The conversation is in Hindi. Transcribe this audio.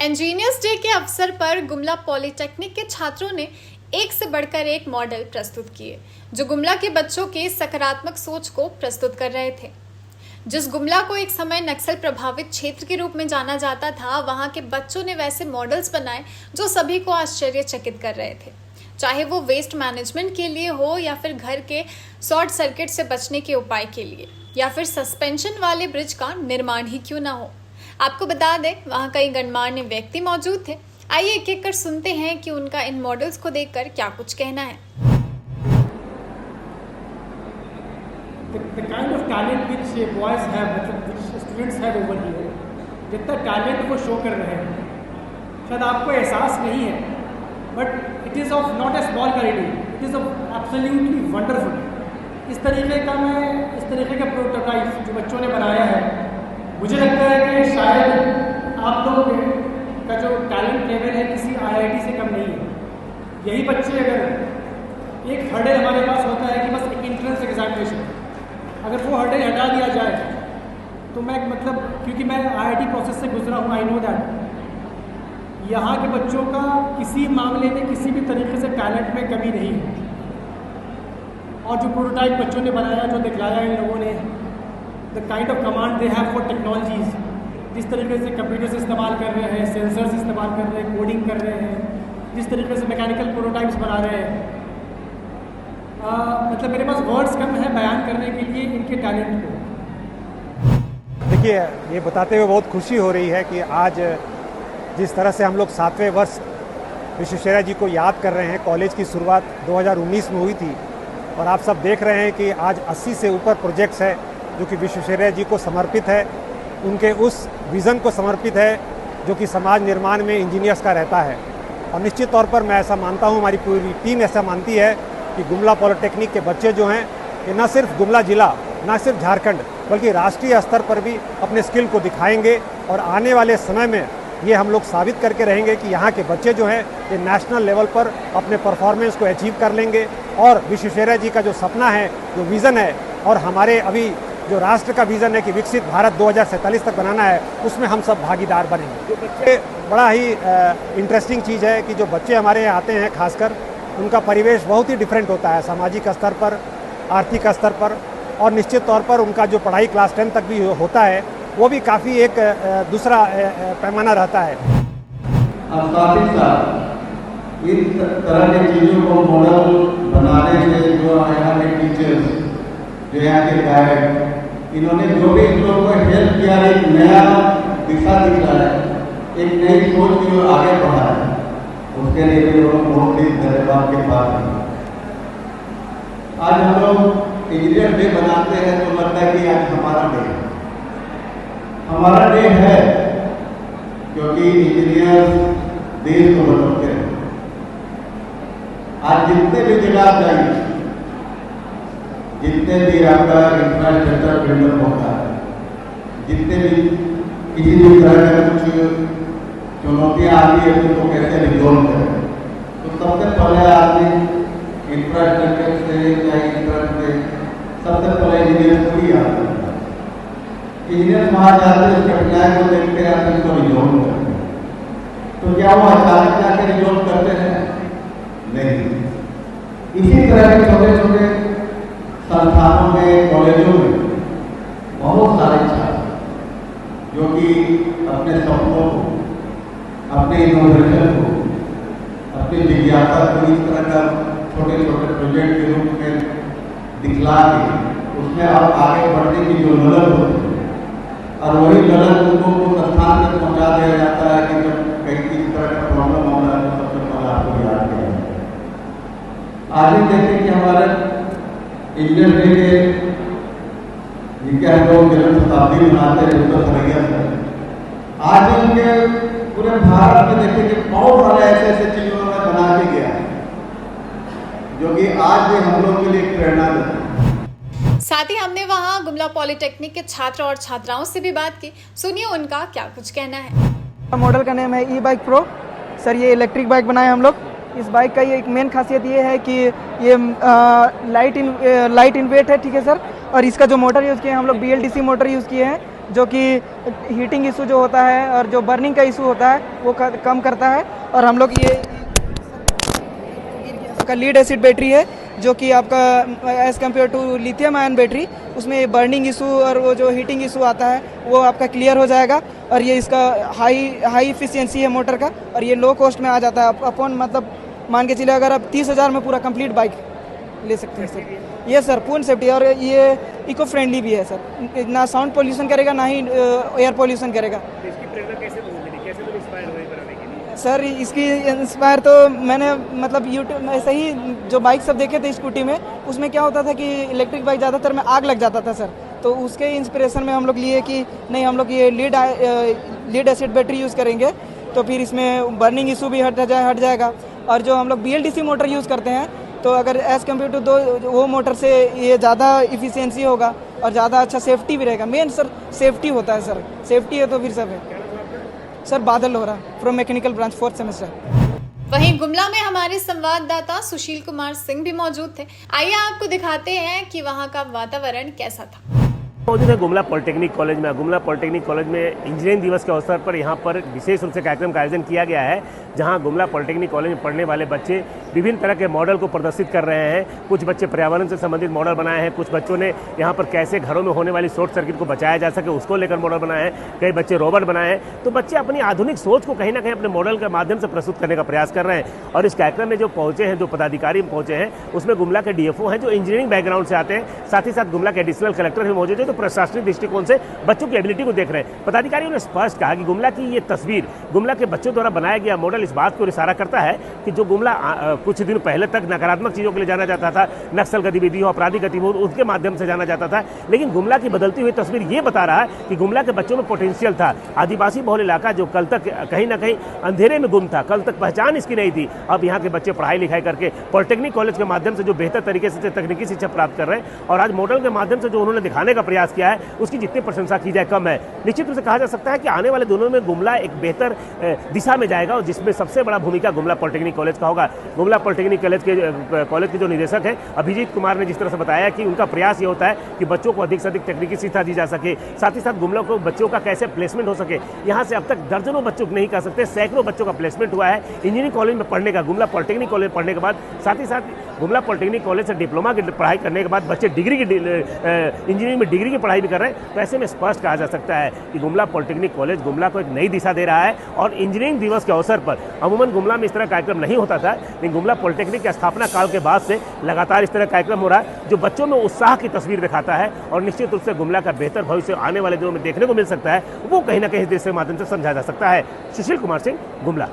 इंजीनियर्स डे के अवसर पर गुमला पॉलिटेक्निक के छात्रों ने एक से बढ़कर एक मॉडल प्रस्तुत किए जो गुमला के बच्चों के सकारात्मक सोच को प्रस्तुत कर रहे थे। जिस गुमला को एक समय नक्सल प्रभावित क्षेत्र के रूप में जाना जाता था, वहां के बच्चों ने वैसे मॉडल्स बनाए जो सभी को आश्चर्यचकित कर रहे थे, चाहे वो वेस्ट मैनेजमेंट के लिए हो या फिर घर के शॉर्ट सर्किट से बचने के उपाय के लिए या फिर सस्पेंशन वाले ब्रिज का निर्माण ही क्यों ना हो। आपको बता दें, वहाँ कई गणमान्य व्यक्ति मौजूद थे। आइए एक एक कर सुनते हैं कि उनका इन मॉडल्स को देखकर क्या कुछ कहना है। The kind of talent which boys have, which students have over here, जितना टैलेंट वो शो कर रहे हैं शायद आपको एहसास नहीं है, but it is of not a small quality, it is of absolutely wonderful. इस तरीके का प्रोटोटाइप जो बच्चों ने बनाया है, मुझे लगता है कि शायद आप लोग का जो टैलेंट लेवल है किसी IIT से कम नहीं है। यही बच्चे अगर एक हर्डल हमारे पास होता है कि बस एक एंट्रेंस एग्जामिनेशन, अगर वो हर्डल हटा दिया जाए तो मैं क्योंकि मैं IIT प्रोसेस से गुजरा हूँ, आई नो दैट यहाँ के बच्चों का किसी मामले में किसी भी तरीके से टैलेंट में कमी नहीं है। और जो प्रोटोटाइप बच्चों ने बनाया, जो दिखलाया इन लोगों ने, the kind of command they have for technologies, जिस तरीके से कंप्यूटर्स इस्तेमाल कर रहे हैं, सेंसर्स इस्तेमाल कर रहे हैं, कोडिंग कर रहे हैं, जिस तरीके से मैकेनिकल प्रोटोटाइप्स बना रहे हैं, मेरे पास वर्ड्स कम है बयान करने के लिए इनके टैलेंट को। देखिए, ये बताते हुए बहुत खुशी हो रही है कि आज जिस तरह से हम लोग 7वें वर्ष विश्वेश्वरैया जी को याद कर रहे हैं, कॉलेज की शुरुआत 2019 में हुई थी और आप सब देख रहे हैं कि आज 80 से ऊपर प्रोजेक्ट्स है जो कि विश्वेश्वरैया जी को समर्पित है, उनके उस विज़न को समर्पित है जो कि समाज निर्माण में इंजीनियर्स का रहता है। और निश्चित तौर पर मैं ऐसा मानता हूँ, हमारी पूरी टीम ऐसा मानती है कि गुमला पॉलिटेक्निक के बच्चे जो हैं, ये न सिर्फ गुमला जिला, न सिर्फ झारखंड, बल्कि राष्ट्रीय स्तर पर भी अपने स्किल को दिखाएंगे और आने वाले समय में ये हम लोग साबित करके रहेंगे कि यहाँ के बच्चे जो हैं ये नेशनल लेवल पर अपने परफॉर्मेंस को अचीव कर लेंगे। और विश्वेश्वरैया जी का जो सपना है, जो विज़न है, और हमारे अभी जो राष्ट्र का विज़न है कि विकसित भारत 2047 तक बनाना है, उसमें हम सब भागीदार बनेंगे। बड़ा ही इंटरेस्टिंग चीज़ है कि जो बच्चे हमारे यहाँ आते हैं, खासकर उनका परिवेश बहुत ही डिफरेंट होता है, सामाजिक स्तर पर, आर्थिक स्तर पर, और निश्चित तौर पर उनका जो पढ़ाई क्लास 10 तक भी होता है वो भी काफ़ी एक दूसरा पैमाना रहता है। अब साथ ही साथ इन तरह की चीज़ों को मॉडल बनाने से जो यहाँ के टीचर्स, जो यहाँ के गाइड, इन्होंने जो भी इन लोगों को हेल्प किया, एक नया दिशा दिखाया है, एक नई सोच की ओर आगे बढ़ा है, उसके लिए भी लोग बहुत ही धन्यवाद के पास हैं। आज हम लोग इंजीनियर डे बनाते हैं तो लगता है कि आज हमारा डे है, हमारा डे है, क्योंकि इंजीनियर देश को बदलते हैं। आज जितने भी जगह जाइए, जितने भी आपका इंफ्रास्ट्रक्चर बिल्डअप होता है, जितने भी किसी भी तरह का कुछ चुनौतियाँ आती है तो कैसे रिजॉल्व करें, तो सबसे पहले आदमी इंफ्रास्ट्रक्चर से या सबसे पहले इंजीनियर को ही आता है। इंजीनियर वहाँ जाते हैं, उस कठिनाई को देखते हैं, फिर उसको रिजॉल्व करते हैं। तो क्या वो अचानक जाकर रिजॉल्व करते हैं? नहीं। इसी तरह के छोटे छोटे संस्थानों में, कॉलेजों में बहुत सारे छात्र जो कि अपने सपनों को, अपने इनोवेशन को, अपनी जिज्ञासा को इस तरह का छोटे छोटे प्रोजेक्ट के रूप में दिखला के उसमें अब आगे बढ़ने की जो ललक होती है, और वही ललक उनको उस स्थान तक पहुँचा दिया जाता है कि जब कहीं किसी तरह का प्रॉब्लम होता है तो सबसे पहले आपको याद किया जाता है। आज ही देखते कि हमारे इंजीनियर डे के जिनके हम लोग जन्म शताब्दी मनाते हैं, उसका सरैया है। आज भी उनके पूरे भारत में देखते कि बहुत सारे ऐसे ऐसे चीज़ों में बना के गया है जो कि आज भी हम लोग के लिए प्रेरणा देते हैं। साथ ही हमने वहां गुमला पॉलिटेक्निक के छात्र और छात्राओं से भी बात की। सुनिए उनका क्या कुछ कहना है। मॉडल का नाम है ई-बाइक प्रो। सर, ये इलेक्ट्रिक बाइक बनाए हम लोग। इस बाइक का ये एक मेन खासियत ये है कि ये लाइट इन वेट है, ठीक है सर। और इसका जो मोटर यूज़ किया है हम लोग BLDC मोटर यूज़ किए हैं, जो कि हीटिंग इशू जो होता है और जो बर्निंग का इशू होता है वो कम करता है। और हम लोग ये का लीड एसिड बैटरी है जो कि आपका as compare to lithium ion battery, उसमें बर्निंग इशू और वो जो हीटिंग इशू आता है वो आपका क्लियर हो जाएगा। और ये इसका हाई इफिशियंसी है मोटर का, और ये लो कॉस्ट में आ जाता है। अपन मतलब मान के चलिए अगर आप 30,000 में पूरा कंप्लीट बाइक ले सकते हैं सर। ये सर पूर्ण सेफ्टी, और ये इको फ्रेंडली भी है सर, ना साउंड पोल्यूशन करेगा ना ही एयर पोल्यूशन करेगा। इसकी प्रेरणा कैसे मिली, कैसे तुम इंस्पायर हुए बनाने के लिए? सर इसकी इंस्पायर तो मैंने मतलब यूट्यूब ऐसे ही जो बाइक सब देखे थे स्कूटी में, उसमें क्या होता था कि इलेक्ट्रिक बाइक ज़्यादातर में आग लग जाता था सर। तो उसके इंस्पिरेशन में हम लोग लिए कि नहीं, हम लोग ये लीड एसिड बैटरी यूज़ करेंगे तो फिर इसमें बर्निंग इशू भी हट जाएगा। और जो हम लोग BLDC मोटर यूज़ करते हैं तो अगर एज़ कम्पेयर टू वो मोटर से ये ज़्यादा इफिशियंसी होगा और ज़्यादा अच्छा सेफ्टी भी रहेगा। मेन सर सेफ्टी होता है सर, सेफ्टी है तो फिर सब है। सर बादल हो रहा from mechanical branch 4th semester. वहीं गुमला में हमारे संवाददाता सुशील कुमार सिंह भी मौजूद थे। आइए आपको दिखाते हैं कि वहां का वातावरण कैसा था। मौजूद है गुमला पॉलिटेक्निक कॉलेज में। गुमला पॉलिटेक्निक कॉलेज में इंजीनियरिंग दिवस के अवसर पर यहाँ पर विशेष रूप से कार्यक्रम का आयोजन किया गया है, जहाँ गुमला पॉलिटेक्निक कॉलेज में पढ़ने वाले बच्चे विभिन्न तरह के मॉडल को प्रदर्शित कर रहे हैं। कुछ बच्चे पर्यावरण से संबंधित मॉडल बनाए हैं, कुछ बच्चों ने यहाँ पर कैसे घरों में होने वाली शॉर्ट सर्किट को बचाया जा सके उसको लेकर मॉडल बनाए हैं, कई बच्चे रोबोट बनाए हैं। तो बच्चे अपनी आधुनिक सोच को कहीं ना कहीं अपने मॉडल के माध्यम से प्रस्तुत करने का प्रयास कर रहे हैं। और इस कार्यक्रम में जो पहुंचे हैं, जो पदाधिकारी पहुंचे हैं, उसमें गुमला के DFO हैं जो इंजीनियरिंग बैकग्राउंड से आते हैं, साथ ही साथ गुमला के एडिशनल कलेक्टर भी मौजूद है, तो प्रशासनिक दृष्टिकोण से बच्चों की एबिलिटी को देख रहे हैं। पदाधिकारियों ने स्पष्ट कहा कि गुमला की ये तस्वीर, गुमला के बच्चों द्वारा बनाया गया मॉडल इस बात को इशारा करता है कि जो गुमला कुछ दिन पहले तक नकारात्मक चीजों के लिए जाना जाता था, नक्सल गतिविधियों, आपराधिक गतिविधियों, उसके माध्यम से जाना जाता था, लेकिन गुमला की बदलती हुई तस्वीर ये बता रहा है कि गुमला के बच्चों में पोटेंशियल था। आदिवासी बहुल इलाका जो कल तक कहीं ना कहीं अंधेरे में गुम था, कल तक पहचान इसकी नहीं थी, अब यहाँ के बच्चे पढ़ाई लिखाई करके पॉलिटेक्निक कॉलेज के माध्यम से जो बेहतर तरीके से तकनीकी शिक्षा प्राप्त कर रहे हैं, और आज मॉडल के माध्यम से जो उन्होंने दिखाने का प्रयास किया है उसकी जितनी प्रशंसा की जाए कम है। निश्चित रूप से कहा जा सकता है कि आने वाले दिनों में गुमला एक बेहतर दिशा में जाएगा, और जिसमें सबसे बड़ा भूमिका गुमला पॉलिटेक्निक कॉलेज का होगा। गुमला पॉलिटेक्निक कॉलेज के जो निदेशक हैं अभिजीत कुमार ने जिस तरह से बताया कि उनका प्रयास ये होता है कि बच्चों को अधिक से अधिक तकनीकी शिक्षा दी जा सके, साथ ही साथ गुमला को बच्चों का कैसे प्लेसमेंट हो सके। यहाँ से अब तक दर्जनों बच्चों नहीं कह सकते, सैकड़ों बच्चों का प्लेसमेंट हुआ है इंजीनियरिंग कॉलेज में पढ़ने का। गुमला पॉलिटेक्निक कॉलेज पढ़ने के बाद, साथ ही साथ गुमला पॉलिटेक्निक कॉलेज से डिप्लोमा की पढ़ाई करने के बाद बच्चे इंजीनियरिंग में डिग्री की पढ़ाई भी कर रहे हैं। तो ऐसे में स्पष्ट कहा जा सकता है कि गुमला पॉलिटेक्निक कॉलेज गुमला को एक नई दिशा दे रहा है। और इंजीनियरिंग दिवस के अवसर पर अमूमन गुमला में इस तरह कार्यक्रम नहीं होता था, लेकिन गुमला पॉलिटेक्निक के स्थापना काल के बाद से लगातार इस तरह कार्यक्रम हो रहा है जो बच्चों में उत्साह की तस्वीर दिखाता है। और निश्चित रूप से गुमला का बेहतर भविष्य आने वाले दिनों में देखने को मिल सकता है, वो कहीं ना कहीं इस देश के माध्यम से समझा जा सकता है। सुशील कुमार सिंह, गुमला।